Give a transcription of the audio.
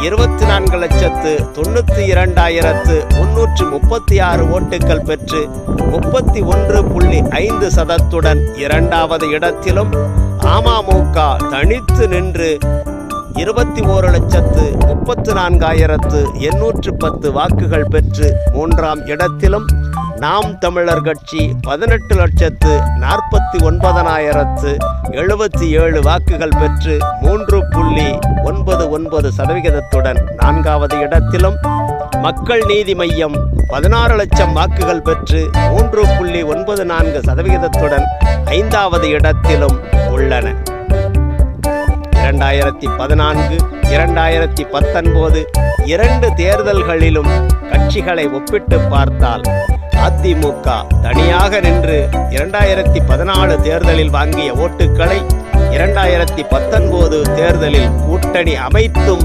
24,92,336 ஓட்டுகள் பெற்று 31.5% இரண்டாவது இடத்திலும், அமமுக தனித்து நின்று 21,34,810 வாக்குகள் பெற்று மூன்றாம் இடத்திலும், நாம் தமிழர் கட்சி 18,49,077 வாக்குகள் பெற்று 3.99% நான்காவது இடத்திலும், மக்கள் நீதி மையம் 16 லட்சம் வாக்குகள் பெற்று 3.94% ஐந்தாவது இடத்திலும் உள்ளன. 2014, 2019 இரண்டு தேர்தல்களிலும் கட்சிகளை ஒப்பிட்டு பார்த்தால் அதிமுக தனியாக நின்று 2014 தேர்தலில் வாங்கிய ஓட்டுக்களை 2019 தேர்தலில் கூட்டணி அமைத்தும்